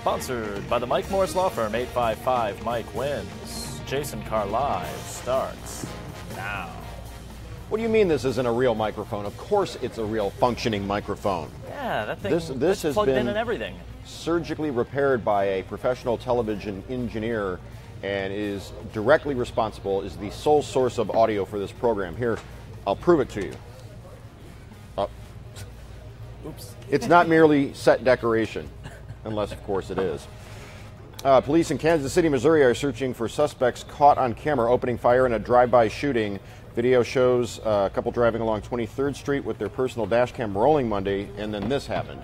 Sponsored by the Mike Morris Law Firm, 855 Mike Wins. Jason Carr Live starts now. What do you mean this isn't a real microphone? Of course it's a real functioning microphone. Yeah, that thing this has plugged been in and everything. Surgically repaired by a professional television engineer and is directly responsible, is the sole source of audio for this program. Here, I'll prove it to you. Oops. It's not merely set decoration, unless of course it is. Police in Kansas City, Missouri are searching for suspects caught on camera opening fire in a drive-by shooting. Video shows a couple driving along 23rd Street with their personal dash cam rolling Monday, and then this happened.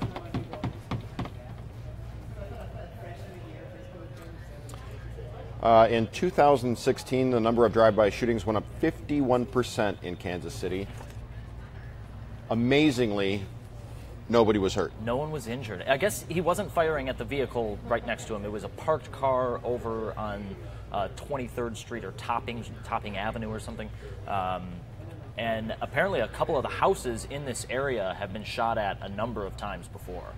In 2016, the number of drive-by shootings went up 51% in Kansas City. Amazingly, nobody was hurt. No one was injured. I guess he wasn't firing at the vehicle right next to him. It was a parked car over on 23rd Street or Topping Avenue or something. And apparently a couple of the houses in this area have been shot at a number of times before.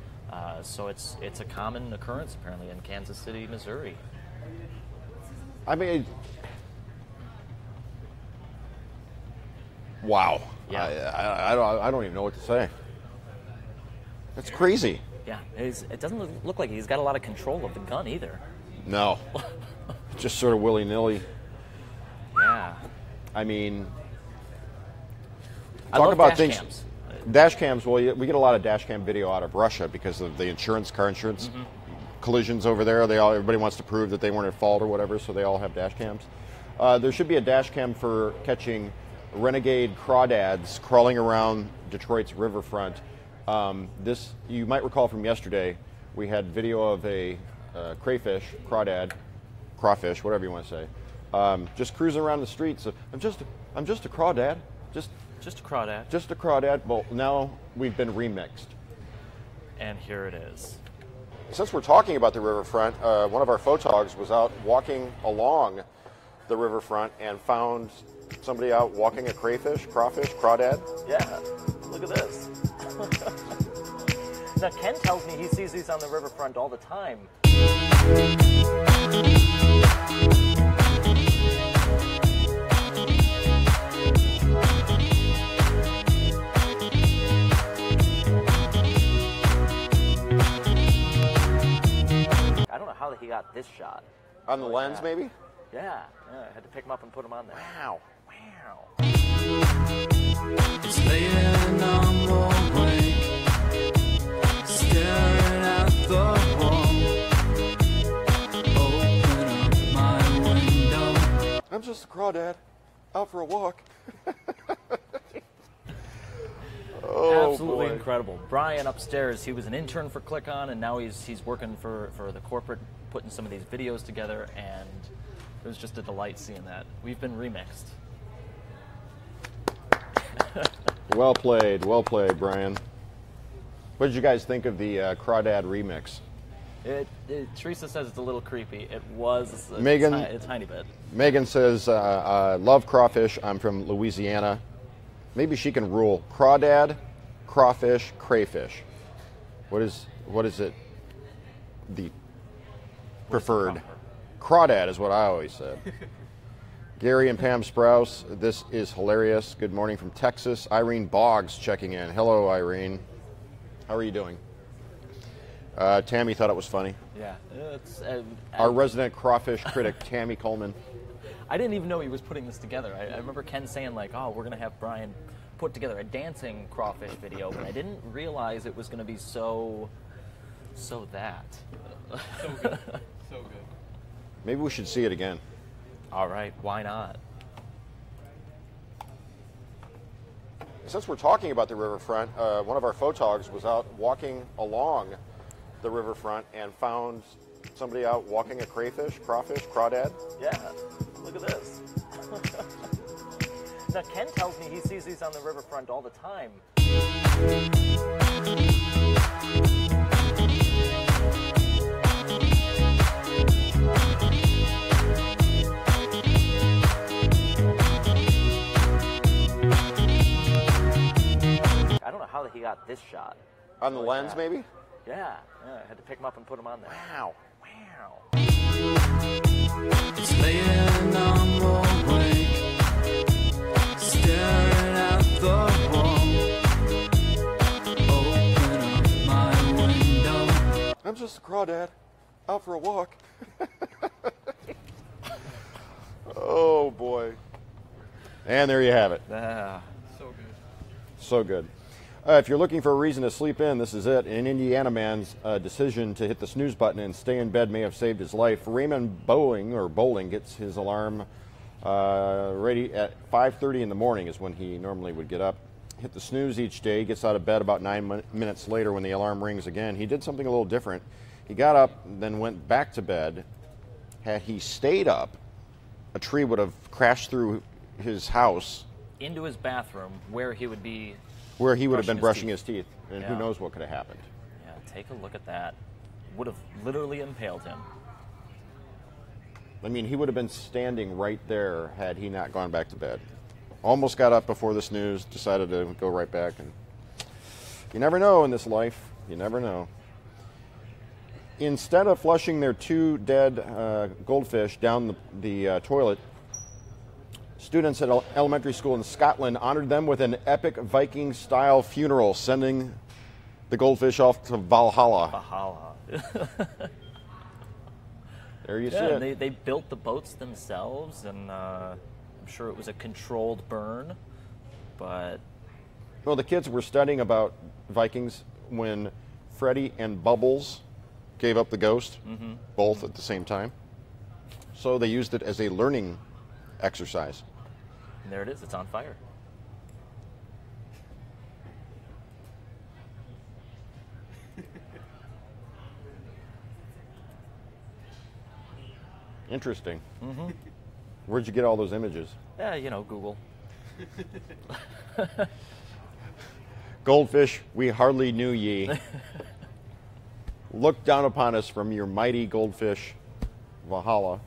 So it's a common occurrence apparently in Kansas City, Missouri. I mean, wow. Yeah. I don't even know what to say. That's crazy. Yeah, it doesn't look like he's got a lot of control of the gun either. No. Just sort of willy-nilly. Yeah. I mean, I talk love about dash things. cams. Dash cams, well, we get a lot of dash cam video out of Russia because of the car insurance collisions over there. Everybody wants to prove that they weren't at fault or whatever, so they all have dash cams. There should be a dash cam for catching renegade crawdads crawling around Detroit's riverfront. This, you might recall from yesterday, we had video of a crayfish, crawfish, whatever you want to say, just cruising around the streets. I'm just a crawdad, just a crawdad. Just a crawdad. Well, now we've been remixed. And here it is. Since we're talking about the riverfront, one of our photogs was out walking along the riverfront and found somebody out walking a crawfish, crawdad. Yeah, look at this. Now, Ken tells me he sees these on the riverfront all the time. I don't know how he got this shot. On the lens, maybe? Yeah, I had to pick him up and put him on there. Wow. Just laying on the wake, staring at the wall. Open up my window. I'm just a crawdad, out for a walk. Oh, absolutely boy. incredible. Brian upstairs, he was an intern for ClickOn, and now he's working for the corporate, putting some of these videos together, and it was just a delight seeing that. We've been remixed. Well played, Brian. What did you guys think of the Crawdad remix? Teresa says it's a little creepy. It was a tiny bit. Megan says, love crawfish. I'm from Louisiana. Maybe she can rule. Crawdad, crawfish, crayfish. What is it? The preferred. Crawdad is what I always said. Gary and Pam Sprouse, this is hilarious. Good morning from Texas. Irene Boggs checking in. Hello, Irene. How are you doing? Tammy thought it was funny. Yeah. Our resident crawfish critic, Tammy Coleman. I didn't even know he was putting this together. I remember Ken saying, like, oh, we're going to have Brian put together a dancing crawfish video, but I didn't realize it was going to be so that. So good. So good. Maybe we should see it again. All right, why not? Since we're talking about the riverfront, one of our photogs was out walking along the riverfront and found somebody out walking a crawfish, crawdad. Yeah, look at this. Now, Ken tells me he sees these on the riverfront all the time. I don't know how he got this shot. On the lens, maybe? Yeah, I had to pick them up and put them on there. Wow. Wow. Just laying on the wing, staring at the wall. Open up my window. I'm just a crawdad, out for a walk. Oh boy. And there you have it. Ah. So good. So good. If you're looking for a reason to sleep in, this is it. An Indiana man's decision to hit the snooze button and stay in bed may have saved his life. Raymond Bowling gets his alarm ready at 5:30 in the morning is when he normally would get up. Hit the snooze each day, gets out of bed about 9 minutes later when the alarm rings again. He did something a little different. He got up, then went back to bed. Had he stayed up, a tree would have crashed through his house Into his bathroom where he would be. where he would have been Brushing brushing his his teeth. And Yeah. who knows what could have happened. Yeah, take a look at that. Would have literally impaled him. I mean, he would have been standing right there had he not gone back to bed. Almost got up before the snooze, decided to go right back. And you never know in this life. You never know. Instead of flushing their two dead goldfish down the toilet, students at elementary school in Scotland honored them with an epic Viking-style funeral, sending the goldfish off to Valhalla. Bahala. There you see Yeah, it. and they built the boats themselves, and I'm sure it was a controlled burn, but Well, the kids were studying about Vikings when Freddy and Bubbles gave up the ghost, both at the same time. So they used it as a learning exercise. there it is. It's on fire. Interesting. Where'd you get all those images? Yeah, Google. Goldfish, we hardly knew ye. Look down upon us from your mighty goldfish, Valhalla.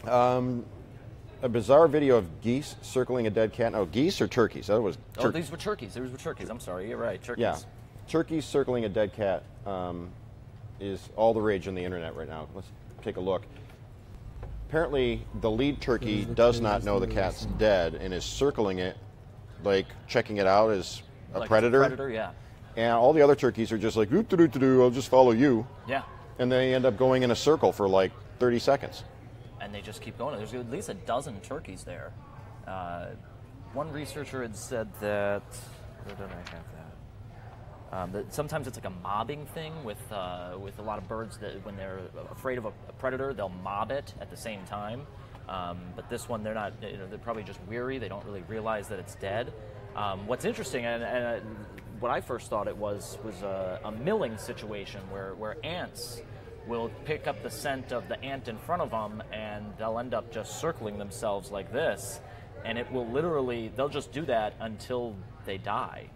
A bizarre video of geese circling a dead cat. Oh, geese or turkeys? That was Oh, these were turkeys. These were turkeys. I'm sorry. You're right. Turkeys. Yeah, turkeys circling a dead cat is all the rage on the internet right now. Let's take a look. Apparently, the lead turkey does not know the cat's dead and is circling it, like checking it out as a Like predator. Predator, yeah. And all the other turkeys are just like, oop doo doo doo, I'll just follow you. Yeah. And they end up going in a circle for like 30 seconds. And they just keep going. There's at least a dozen turkeys there. One researcher had said that. Where did I have that? That sometimes it's like a mobbing thing with a lot of birds that when they're afraid of a predator, they'll mob it at the same time. But this one, they're not. They're probably just weary. They don't really realize that it's dead. What's interesting, and what I first thought it was a milling situation where ants will pick up the scent of the ant in front of them, and they'll end up just circling themselves like this, and it will literally, they'll just do that until they die.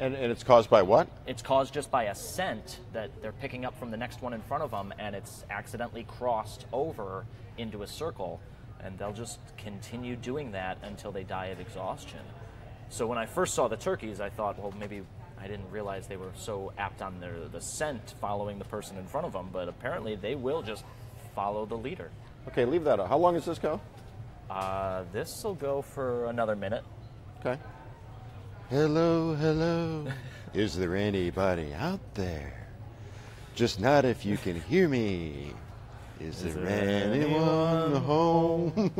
And it's caused by what? It's caused just by a scent that they're picking up from the next one in front of them, and it's accidentally crossed over into a circle, and they'll just continue doing that until they die of exhaustion. So when I first saw the turkeys, I thought, well, maybe I didn't realize they were so apt on the scent following the person in front of them, but apparently they will just follow the leader. Okay, leave that up. How long does this go? This will go for another minute. Okay. Hello, hello. Is there anybody out there? Just not if you can hear me. Is there anyone home?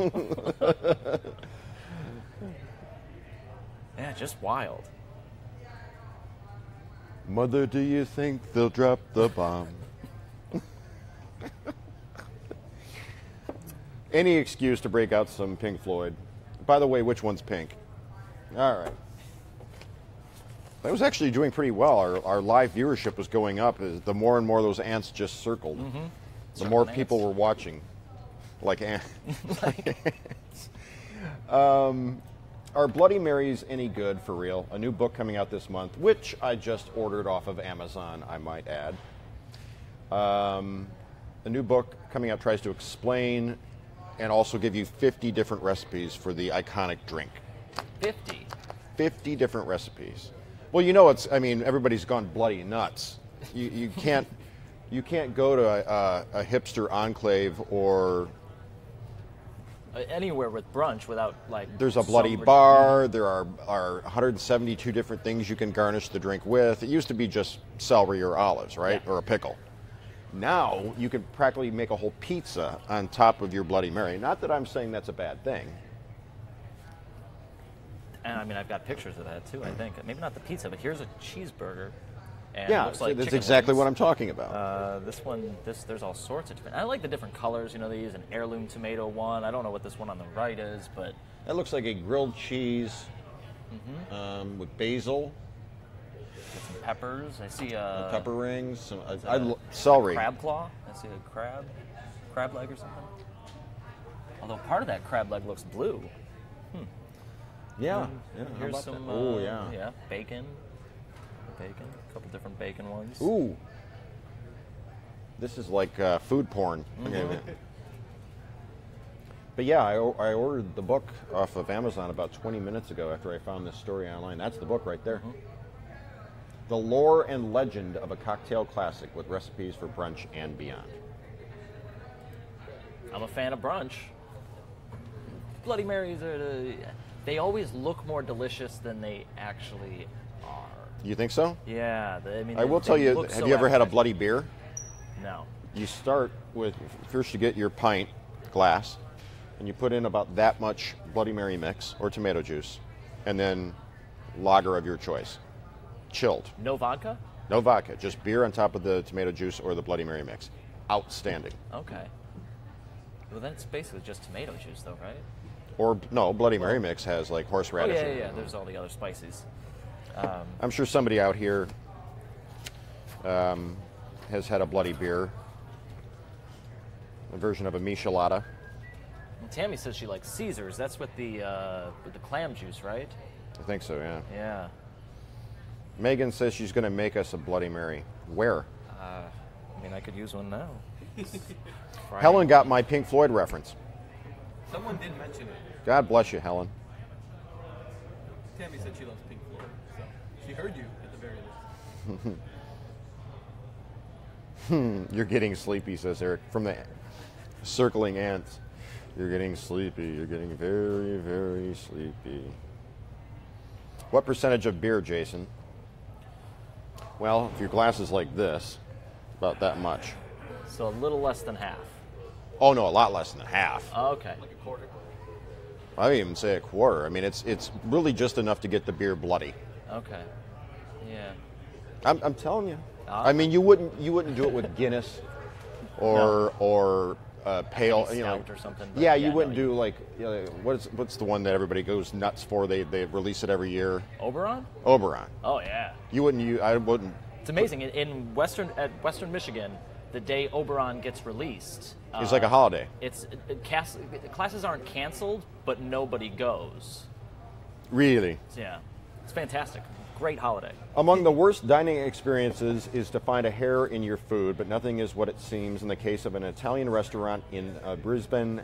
Yeah, just wild. Mother, do you think they'll drop the bomb? Any excuse to break out some Pink Floyd. By the way, which one's pink? All right. That was actually doing pretty well. Our live viewership was going up as the more and more those ants just circled. The more Circling people ants. were watching, like ants. Are Bloody Marys any good for real? A new book coming out this month, which I just ordered off of Amazon, I might add. A new book coming out tries to explain and also give you 50 different recipes for the iconic drink. 50. 50 different recipes. Well, you know, I mean, everybody's gone bloody nuts. You can't go to a hipster enclave or Anywhere with brunch without like. there's a bloody bar. There are 172 different things you can garnish the drink with. It used to be just celery or olives, right, Yeah. or a pickle. Now you can practically make a whole pizza on top of your Bloody Mary. Not that I'm saying that's a bad thing. And I mean, I've got pictures of that too. I think maybe not the pizza, but here's a cheeseburger. And Yeah, it looks like that's chicken exactly wings. what I'm talking about. This one, there's all sorts of different. I like the different colors. You know, they use an heirloom tomato one. I don't know what this one on the right is, but That looks like a grilled cheese with basil, some peppers. I see pepper rings, some, a celery. crab claw. I see a crab leg or something. Although part of that crab leg looks blue. Yeah. How Here's about some. that? Oh, yeah. Bacon. A couple different bacon ones. Ooh. This is like food porn. But yeah, I ordered the book off of Amazon about 20 minutes ago after I found this story online. That's the book right there. The Lore and Legend of a Cocktail Classic with recipes for brunch and beyond. I'm a fan of brunch. Bloody Marys they always look more delicious than they actually are. You think so? Yeah, I mean, I will tell you, have you ever had a bloody beer? No. You start with, first you get your pint glass, and you put in about that much Bloody Mary mix or tomato juice, and then lager of your choice. Chilled. No vodka? No vodka, just beer on top of the tomato juice or the Bloody Mary mix. Outstanding. Okay. Well, then it's basically just tomato juice, though, right? Or, no, Bloody Mary mix has like horseradish. Oh, yeah. There's all the other spices. I'm sure somebody out here has had a bloody beer, a version of a michelada. And Tammy says she likes Caesars. That's with the clam juice, right? I think so, yeah. Yeah. Megan says she's going to make us a Bloody Mary. Where? I mean, I could use one now. Friday. Helen got my Pink Floyd reference. Someone did mention it. God bless you, Helen. Tammy said she loves Pink Floyd, so she heard you at the very least. You're getting sleepy, says Eric, from the circling ants. You're getting sleepy. You're getting very, very sleepy. What percentage of beer, Jason? Well, if your glass is like this, about that much. So a little less than half. Oh, no, a lot less than half. Okay. Like a quarter. I would even say a quarter. I mean, it's really just enough to get the beer bloody. Okay. Yeah. I'm telling you. I mean, you wouldn't do it with Guinness or pale, Maybe you know, stout or something, but Yeah, yeah, you wouldn't no, do like what's the one that everybody goes nuts for? They release it every year. Oberon? Oberon. Oh yeah. You wouldn't. I wouldn't. It's amazing. In Western Michigan, the day Oberon gets released, It's like a holiday. Classes aren't canceled, but nobody goes. Really. Yeah, it's fantastic. Great holiday. Among the worst dining experiences is to find a hair in your food, but nothing is what it seems in the case of an Italian restaurant in Brisbane,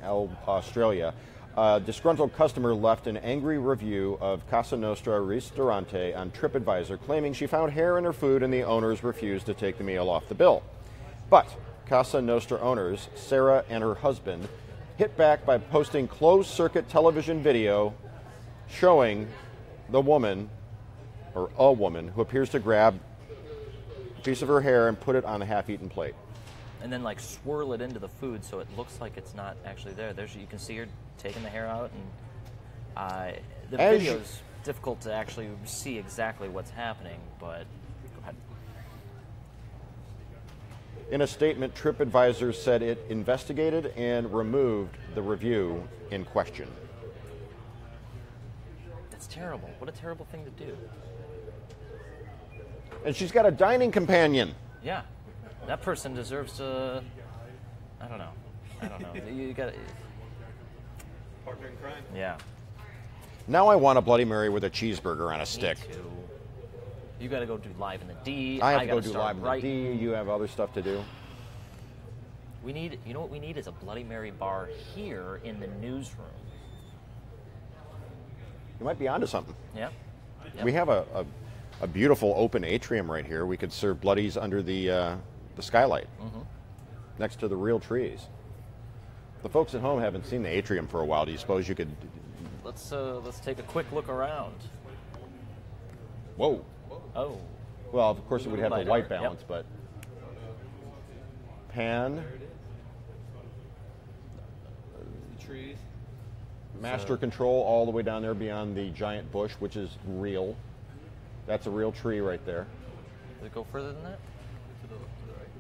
Australia. A disgruntled customer left an angry review of Casa Nostra Ristorante on TripAdvisor, claiming she found hair in her food and the owners refused to take the meal off the bill. But Casa Nostra owners, Sarah and her husband, hit back by posting closed-circuit television video showing the woman, or a woman, who appears to grab a piece of her hair and put it on a half-eaten plate. And then like swirl it into the food so it looks like it's not actually there. You can see her taking the hair out, and the As video's difficult to actually see exactly what's happening, but go ahead. In a statement, TripAdvisor said it investigated and removed the review in question. That's terrible. What a terrible thing to do. And she's got a dining companion. Yeah, that person deserves to. I don't know. You got. Partner in crime. Yeah. Now I want a Bloody Mary with a cheeseburger on a stick. Me too. You got to go do Live in the D. I have to go gotta do start Live in writing. the D. You have other stuff to do. We need. You know what we need is a Bloody Mary bar here in the newsroom. You might be onto something. Yeah. Yep. We have a a beautiful open atrium right here. We could serve bloodies under the skylight, next to the real trees. The folks at home haven't seen the atrium for a while. Do you suppose you could? Let's take a quick look around. Whoa. Oh, Well, of course it would have the Lighter, white yep. balance, but pan, The trees. master control all the way down there beyond the giant bush, which is real. That's a real tree right there. does it go further than that? To the right.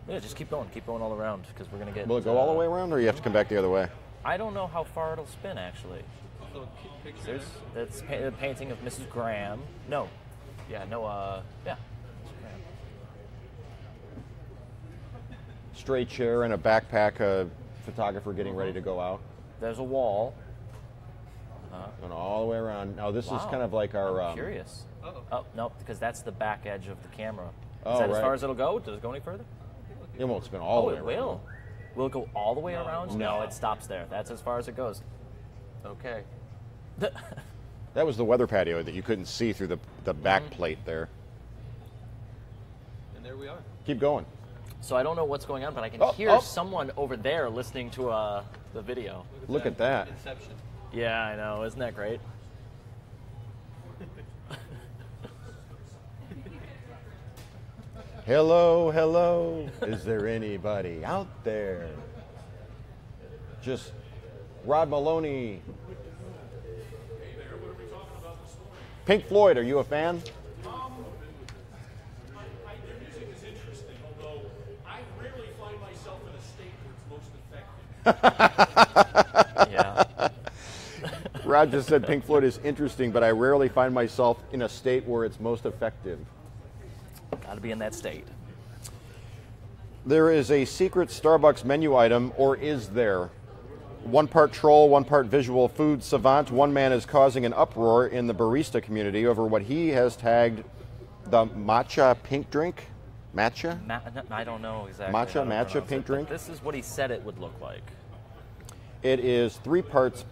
Yeah, just keep going all around because we're gonna get. Will it go all the way around, or you have to come back the other way? I don't know how far it'll spin actually. Just a little picture. There's that's a painting of Mrs. Graham. No, yeah, no, yeah. Mrs. Graham. Straight chair and a backpack, a photographer getting ready to go out. There's a wall. Going all the way around. Now this is Wow. kind of like our. I'm curious. Uh-oh. Oh no, because that's the back edge of the camera. Is Oh, that as right. far as it'll go? Does it go any further? It won't spin all the way it around. will. Will it go all the way around? No. No, it stops there. That's as far as it goes. Okay. That was the weather patio that you couldn't see through the back plate there. And there we are. Keep going. So I don't know what's going on, but I can Oh, hear oh. someone over there listening to the video. Look at that. Inception. Yeah, I know. Isn't that great? Hello, hello. Is there anybody out there? Just Rod Maloney. Pink Floyd, are you a fan? Their music is interesting, although I rarely find myself in a state where it's most effective. Yeah. Rod just said Pink Floyd is interesting, but I rarely find myself in a state where it's most effective. Got to be in that state. There is a secret Starbucks menu item, or is there? One part troll, one part visual food savant. One man is causing an uproar in the barista community over what he has tagged the matcha pink drink. Matcha? I don't know exactly. Matcha, how to matcha, pronounce pink it, but drink? This is what he said it would look like. It is 3 parts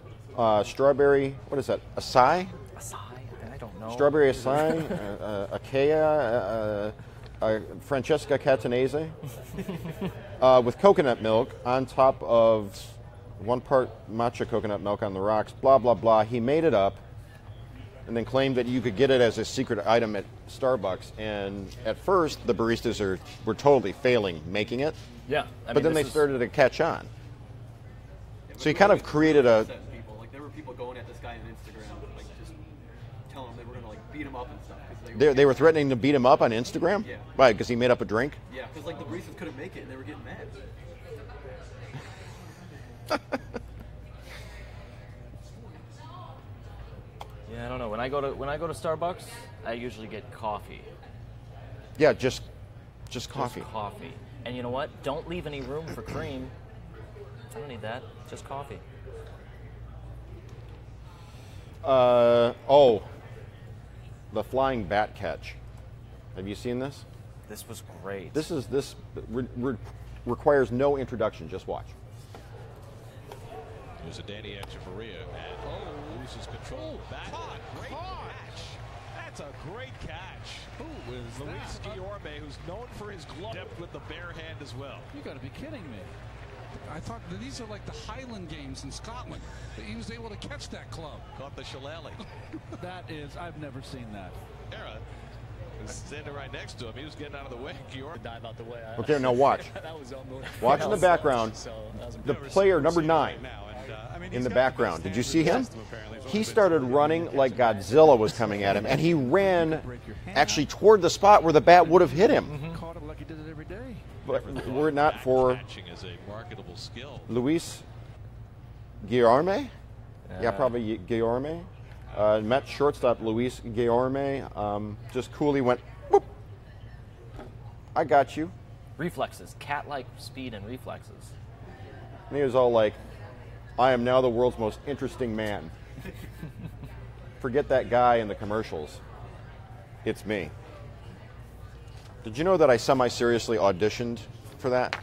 strawberry, what is that, acai? Acai? I don't know. Strawberry acai, Acaia, Francesca Catanese, with coconut milk on top of 1 part matcha coconut milk on the rocks, blah, blah, blah. He made it up and then claimed that you could get it as a secret item at Starbucks. And at first, the baristas were totally failing making it, Yeah. but then they started to catch on. So he kind of created a... People. Like, there were people going at this guy on Instagram, like, just telling him they were going to, like, beat him up and stuff. 'Cause They were threatening to beat him up on Instagram? Yeah. Why, because he made up a drink? Yeah, because, like, the baristas couldn't make it, and they were getting mad. Yeah, I don't know. When I go to Starbucks, I usually get coffee. Yeah, just coffee. Just coffee. And you know what? Don't leave any room for cream. I don't need that. Just coffee. The flying bat catch. Have you seen this? This was great. This requires no introduction. Just watch. There's a Danny Echeverria. And loses control. Back. Great catch. That's a great catch. Who is Luis Guillorme, who's known for his glove depth with the bare hand as well. You got to be kidding me. I thought that these are like the Highland Games in Scotland. That he was able to catch that club. Caught the shillelagh. That is, I've never seen that. Era was standing right next to him. He was getting out of the way. Guillorme Dive out the way. Okay, now watch. That was Watch in the background. The player number 9 in the background. Did you see him? He started running like Godzilla was coming at him, and he ran actually toward the spot where the bat would have hit him. Caught it like he did it every day. But were it not for catching is a marketable skill. Luis Guillorme, yeah, probably Guillorme. Met shortstop Luis Guillorme just coolly went, whoop, I got you. Reflexes. Cat-like speed and reflexes. And he was all like, I am now the world's most interesting man. Forget that guy in the commercials. It's me. Did you know that I semi-seriously auditioned for that?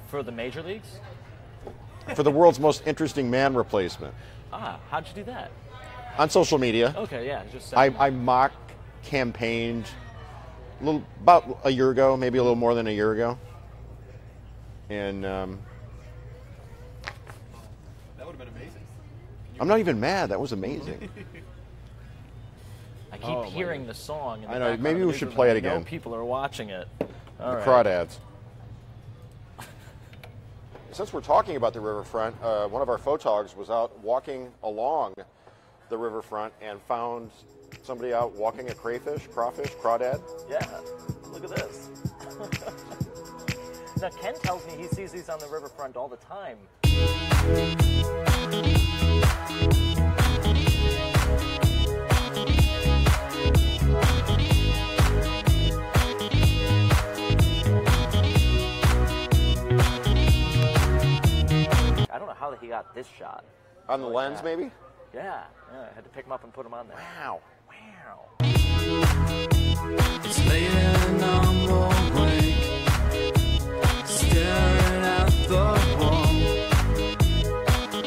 For the major leagues? For the world's most interesting man replacement. Ah, how'd you do that? On social media. Okay, yeah. Just I mock campaigned about a year ago, maybe a little more than a year ago. And That would have been amazing. I'm not even mad. That was amazing. I keep hearing the song. In the I know, background maybe of we the should newsroom, play and it I know again. people are watching it. All The right. crawdads. Since we're talking about the riverfront, one of our photogs was out walking along the riverfront and found somebody out walking a crawfish, crawdad. Yeah, look at this. Now, Ken tells me he sees these on the riverfront all the time. I don't know how he got this shot. On the lens, maybe? Yeah, I had to pick him up and put him on there. Wow. Wow. It's late and I'm awake, staring at the wall.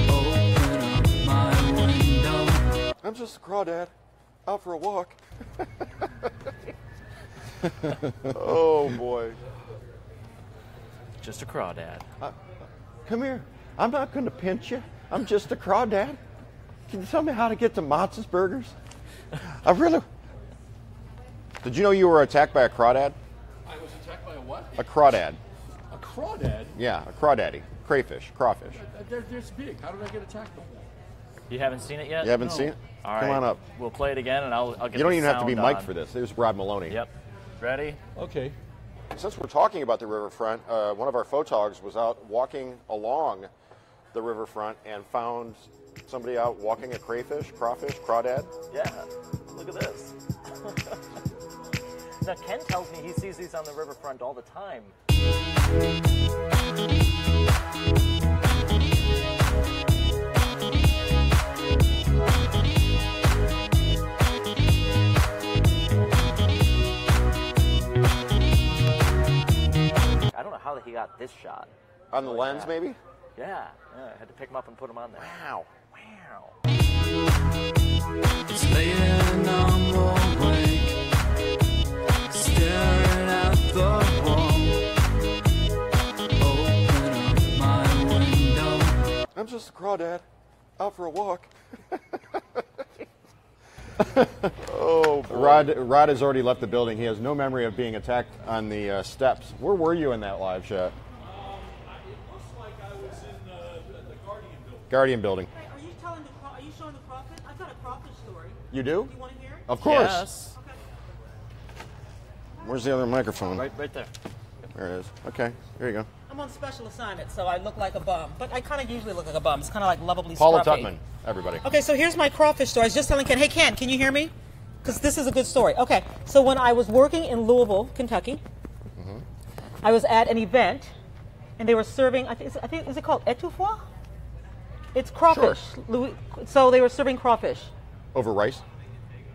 Open up my window. I'm just a crawdad, out for a walk. Oh, boy. Just a crawdad. Come here. I'm not going to pinch you. I'm just a crawdad. Can you tell me how to get to Motz's Burgers? I really... Did you know you were attacked by a crawdad? I was attacked by a what? A crawdad. A crawdad? Yeah, a crawdaddy. Crayfish, crawfish. They're this big. How did I get attacked by that? You haven't seen it yet? You haven't seen it? All right. Come on up. We'll play it again, and I'll get You don't the even have to be sound mic'd on. for this. There's Rod Maloney. Yep. Ready? Okay. Since we're talking about the riverfront, one of our photogs was out walking along the riverfront and found somebody out walking a crayfish, crawdad. Yeah. Look at this. Now, Ken tells me he sees these on the riverfront all the time. I don't know how he got this shot. On the lens, maybe? Yeah, I had to pick him up and put him on there. Wow. Wow. It's late and I'm awake, staring at the wall. Open up my window. I'm just a crawdad, out for a walk. Oh, boy. Rod has already left the building. He has no memory of being attacked on the steps. Where were you in that live shot? It looks like I was in the Guardian building. Guardian building. Are you are you showing the crawfish? I've got a crawfish story. You do? Do you want to hear it? Of course. Yes. Okay. Where's the other microphone? Right there. There it is. Okay, here you go. I'm on special assignment, so I look like a bum. But I kind of usually look like a bum. It's kind of like lovably Paula scruffy. Tutman, everybody. Okay, so here's my crawfish story. I was just telling Ken. Hey, Ken, can you hear me? Because this is a good story. Okay, so when I was working in Louisville, Kentucky, I was at an event, and they were serving, I think is it called etouffee? It's crawfish. So they were serving crawfish. Over rice?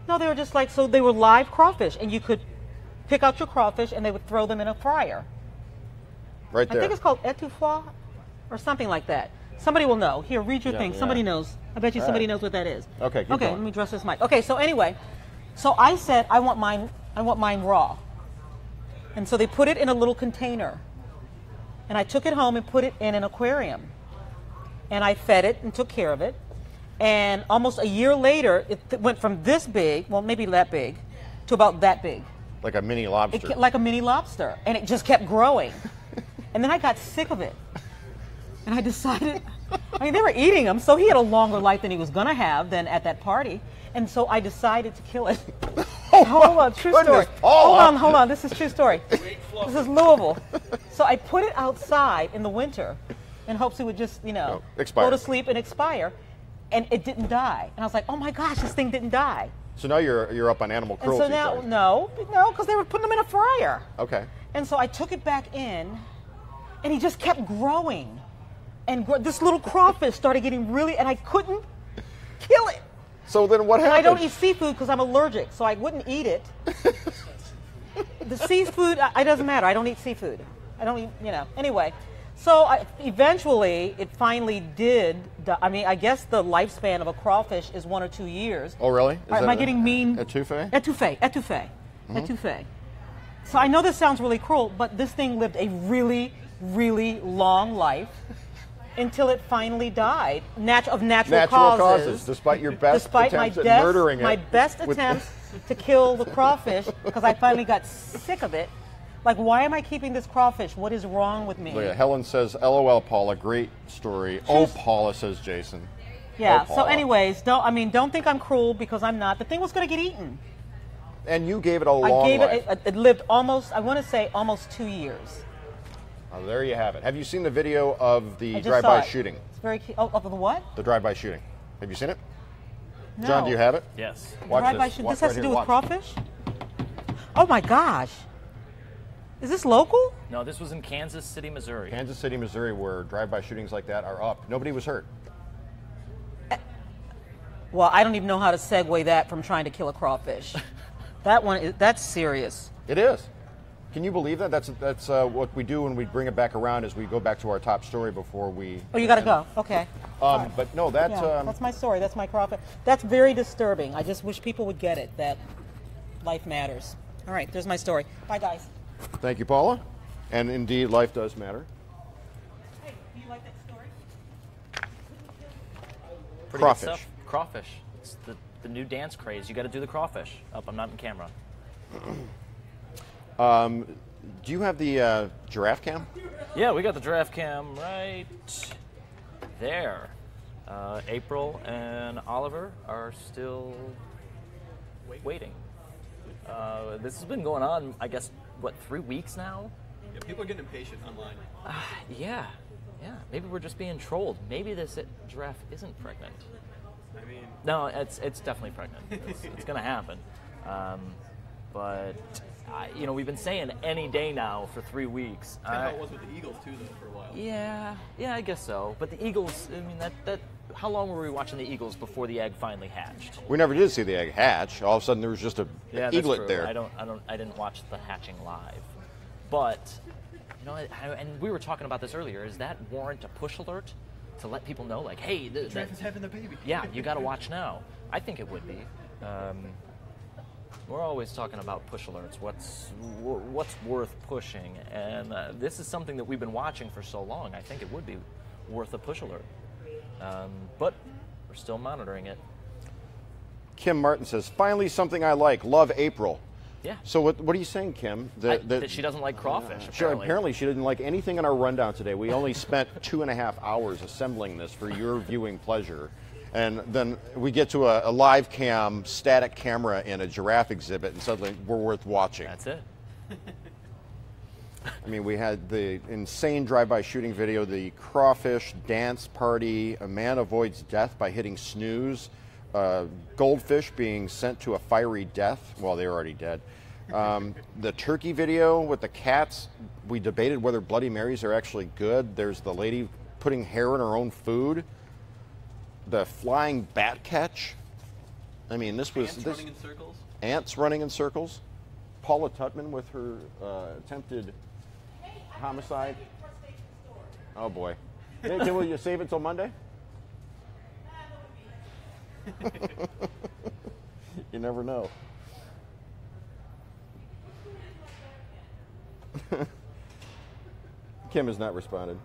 No, they were just like, so they were live crawfish, and you could pick out your crawfish, and they would throw them in a fryer. Right there. I think it's called etouffee or something like that. Somebody will know. Here, read your Yeah, thing. yeah. Somebody knows. I bet you All somebody right. knows what that is. Okay, keep Okay, going. let me address this mic. Okay, so anyway, so I said I want mine raw. And so they put it in a little container. And I took it home and put it in an aquarium. And I fed it and took care of it. And almost a year later, it went from this big, well, maybe that big, to about that big. Like a mini lobster. Like a mini lobster. And it just kept growing. And then I got sick of it. And I decided, I mean, they were eating him, so he had a longer life than he was going to have than at that party. And so I decided to kill it. Hold on, true story. Paula. Hold on, this is true story. This is Louisville. So I put it outside in the winter in hopes it would just, expire. go to sleep and expire. And it didn't die. And I was like, oh my gosh, this thing didn't die. So now you're up on animal And cruelty. so now, thing. no, because they were putting them in a fryer. Okay. And so I took it back in, and he just kept growing. And this little crawfish started getting really, and I couldn't kill it. So then what And happened? I don't eat seafood because I'm allergic, so I wouldn't eat it. The seafood, it doesn't matter. I don't eat seafood. I don't eat, Anyway, so eventually it finally did. I mean, I guess the lifespan of a crawfish is 1 or 2 years. Oh, really? Am I getting mean? Etouffee? Etouffee. So I know this sounds really cruel, but this thing lived a really, really long life until it finally died of natural causes. Despite your best Despite my attempts at murdering my it. best attempts to kill the crawfish, because I finally got sick of it. Like, why am I keeping this crawfish? What is wrong with me? Look at Helen says, "LOL, Paula, great story." Oh, Paula, says Jason. Yeah. Oh, So, Paula. anyways, don't think I'm cruel, because I'm not. The thing was going to get eaten. And you gave it a long I gave life. it lived almost, I want to say, almost 2 years. Oh, there you have it. Have you seen the video of the I just drive-by saw it. shooting? It's very cute. Oh, of the what? The drive-by shooting. Have you seen it? No. John, do you have it? Yes. Watch Drive-by this. shoot. Watch This has right to here. do with Watch. crawfish? Oh my gosh. Is this local? No, this was in Kansas City, Missouri. Kansas City, Missouri, where drive-by shootings like that are up. Nobody was hurt. Well, I don't even know how to segue that from trying to kill a crawfish. That's serious. It is. Can you believe that? That's what we do when we bring it back around. Is we go back to our top story before we. Oh, you got to go. Okay. But no, that's That's my story. That's my crawfish. That's very disturbing. I just wish people would get it, that life matters. All right, there's my story. Bye, guys. Thank you, Paula. And indeed, life does matter. Hey, do you like that story? Pretty good Crawfish. stuff. Crawfish. It's the new dance craze. You got to do the crawfish. Oh, I'm not in camera. Do you have the giraffe cam? Yeah, we got the giraffe cam right there. April and Oliver are still waiting. This has been going on, I guess, what, 3 weeks now? Yeah, people are getting impatient online. Yeah. Maybe we're just being trolled. Maybe this giraffe isn't pregnant. I mean, No, it's definitely pregnant. It's going to happen. But we've been saying any day now for 3 weeks. kind of how it was with the Eagles too, though, for a while. Yeah, I guess so. But the Eagles, I mean, that how long were we watching the Eagles before the egg finally hatched? We never did see the egg hatch. All of a sudden, there was just a Yeah, that's eaglet true. there. I didn't watch the hatching live, but and we were talking about this earlier. Is that warrant a push alert to let people know, like, hey, Giraffe is having the baby. yeah, you got to watch now? I think it would be. We're always talking about push alerts. What's worth pushing? And this is something that we've been watching for so long. I think it would be worth a push alert. But we're still monitoring it. Kim Martin says, "Finally, something I like. Love April." Yeah. So what are you saying, Kim? That she doesn't like crawfish. Apparently she didn't like anything in our rundown today. We only spent 2.5 hours assembling this for your viewing pleasure. And then we get to a live cam, static camera in a giraffe exhibit, and suddenly we're worth watching. That's it. I mean, we had the insane drive-by shooting video, the crawfish dance party, a man avoids death by hitting snooze, goldfish being sent to a fiery death. Well, they're already dead. The turkey video with the cats, we debated whether Bloody Marys are actually good. There's the lady putting hair in her own food. The flying bat catch. I mean, this was... Ants running in circles. Ants running in circles. Paula Tutman with her attempted homicide. Oh, boy. Can we save it till Monday? You never know. Kim has not responded.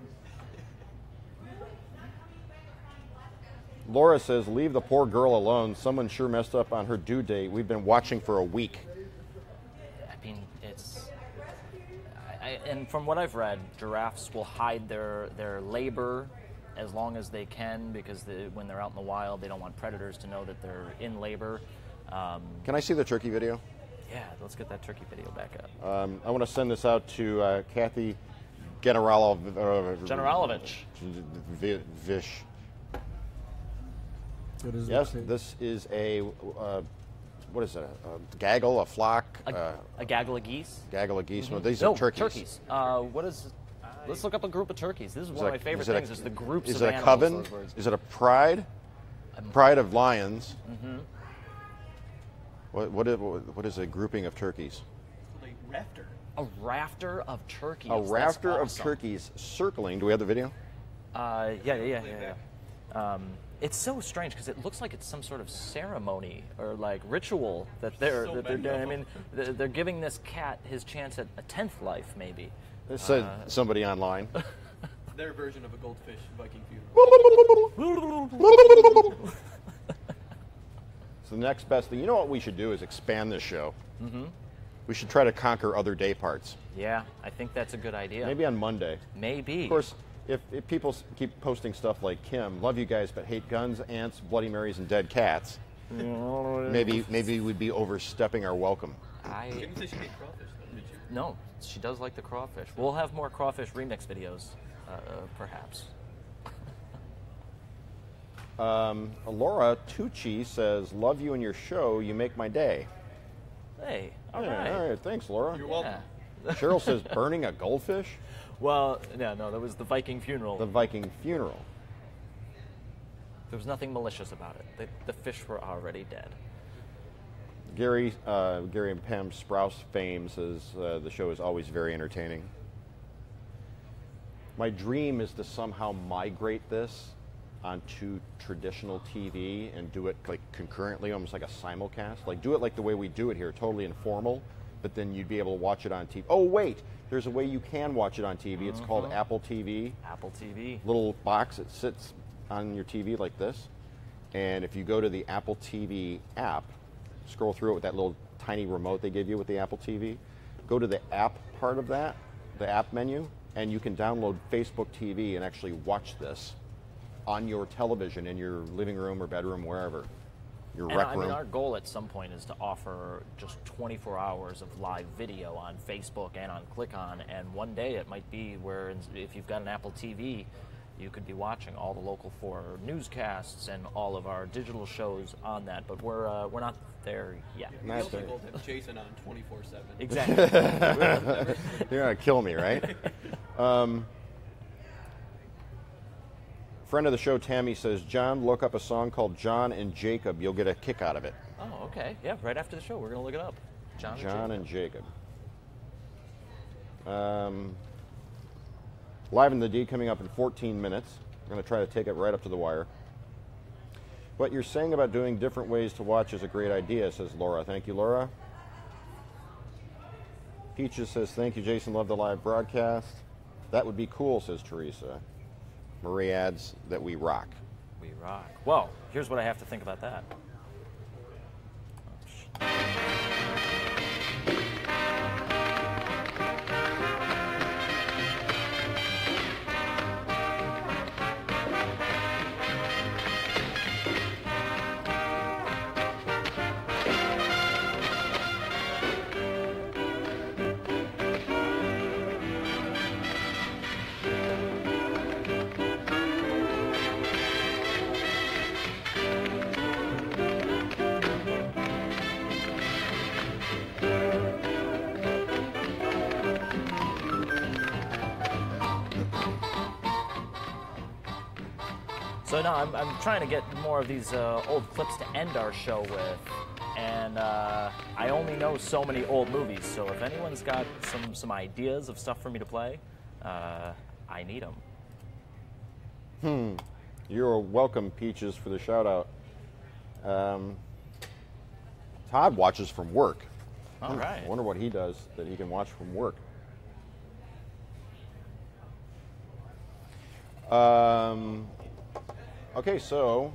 Laura says, "Leave the poor girl alone. Someone sure messed up on her due date. We've been watching for a week." I mean, and from what I've read, giraffes will hide their labor as long as they can, because when they're out in the wild, they don't want predators to know that they're in labor. Can I see the turkey video? Yeah, let's get that turkey video back up. I want to send this out to Kathy Generalovich. Vish. What is Yes, it? this is a, what is it, a gaggle, a flock? A gaggle of geese? Gaggle of geese. Mm-hmm. Well, these No, are turkeys. turkeys. What is... Let's look up a group of turkeys. This is one of my favorite things, is the groups Is of it a animals. coven? Those words. Is it a pride? Pride of lions. Mm-hmm. What is a grouping of turkeys? Like rafter. A rafter of turkeys. A That's rafter of awesome. turkeys circling. Do we have the video? Yeah. It's so strange because it looks like it's some sort of ceremony or like ritual that they're doing. I mean, they're giving this cat his chance at a 10th life, maybe. Said somebody online. Their version of a goldfish Viking funeral. So the next best thing, you know what we should do is expand this show. Mm-hmm. We should try to conquer other day parts. Yeah, I think that's a good idea. Maybe on Monday. Maybe. Of course, if people keep posting stuff like Kim, love you guys, but hate guns, ants, Bloody Marys, and dead cats, maybe we'd be overstepping our welcome. Kim said she made crawfish, though, did you? No, she does like the crawfish. We'll have more crawfish remix videos, perhaps. Laura Tucci says, love you and your show, you make my day. Hey, all Yeah, right. all right, thanks, Laura. You're welcome. Yeah. Cheryl says, burning a goldfish? Well, no, that was the Viking funeral. The Viking funeral. There was nothing malicious about it. The fish were already dead. Gary and Pam Sprouse fame says, the show is always very entertaining. My dream is to somehow migrate this onto traditional TV and do it like concurrently, almost like a simulcast. Like do it like the way we do it here, totally informal, but then you'd be able to watch it on TV. Oh wait, there's a way you can watch it on TV. It's called Apple TV. Apple TV. Little box that sits on your TV like this. And if you go to the Apple TV app, scroll through it with that little tiny remote they give you with the Apple TV, go to the app part of that, the app menu, and you can download Facebook TV and actually watch this on your television in your living room or bedroom, wherever, your And rec I room. mean, our goal at some point is to offer just 24 hours of live video on Facebook and on ClickOn, and one day it might be where if you've got an Apple TV, you could be watching all the Local 4 newscasts and all of our digital shows on that, but we're not there yet. It'd be Nice. also cool to have Jason on 24/7. Exactly. You're gonna kill me, right? Friend of the show, Tammy, says, John, look up a song called John and Jacob. You'll get a kick out of it. Oh, okay. Yeah, right after the show, we're going to look it up. John and Jacob. Live in the D coming up in 14 minutes. I'm going to try to take it right up to the wire. What you're saying about doing different ways to watch is a great idea, says Laura. Thank you, Laura. Peaches says, thank you, Jason. Love the live broadcast. That would be cool, says Teresa. Marie adds that we rock. We rock. Well, here's what I have to think about that. So no, I'm trying to get more of these old clips to end our show with, and I only know so many old movies. So if anyone's got some ideas of stuff for me to play, I need them. You're welcome, Peaches, for the shout out. Todd watches from work. All right. I wonder what he does that he can watch from work. Okay, so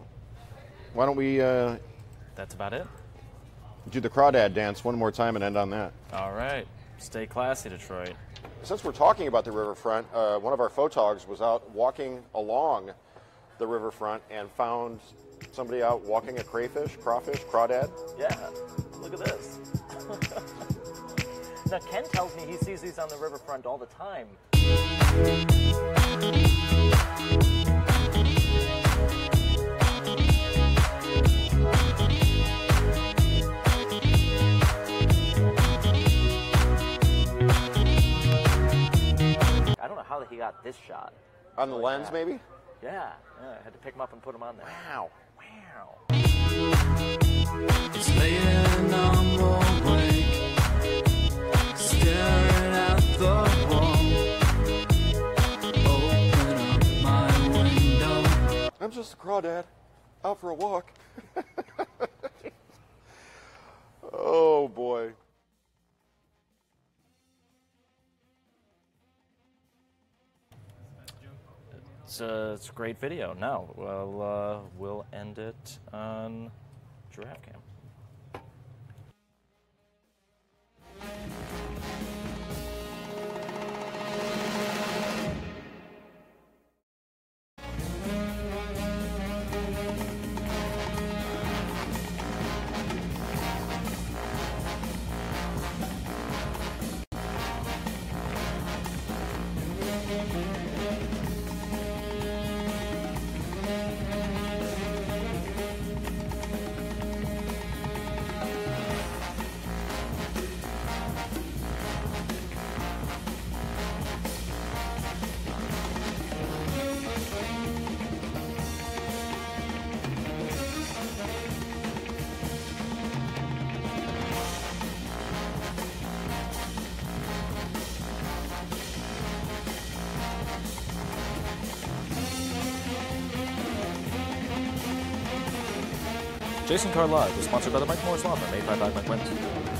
why don't we That's about it. do the crawdad dance one more time and end on that? All right. Stay classy, Detroit. Since we're talking about the riverfront, one of our photogs was out walking along the riverfront and found somebody out walking a crawfish, crawdad. Yeah. Look at this. Now, Ken tells me he sees these on the riverfront all the time. I don't know how he got this shot. On the lens, maybe? Yeah, I had to pick him up and put him on there. Wow. Wow. It's laying on the wake, staring at the wall. Open up my window. I'm just a crawdad. Out for a walk. Oh, boy. It's a great video. Now, we'll end it on Giraffe Cam. Jason Carr Live is sponsored by the Mike Morris Law Firm, 855 Mike Wentz.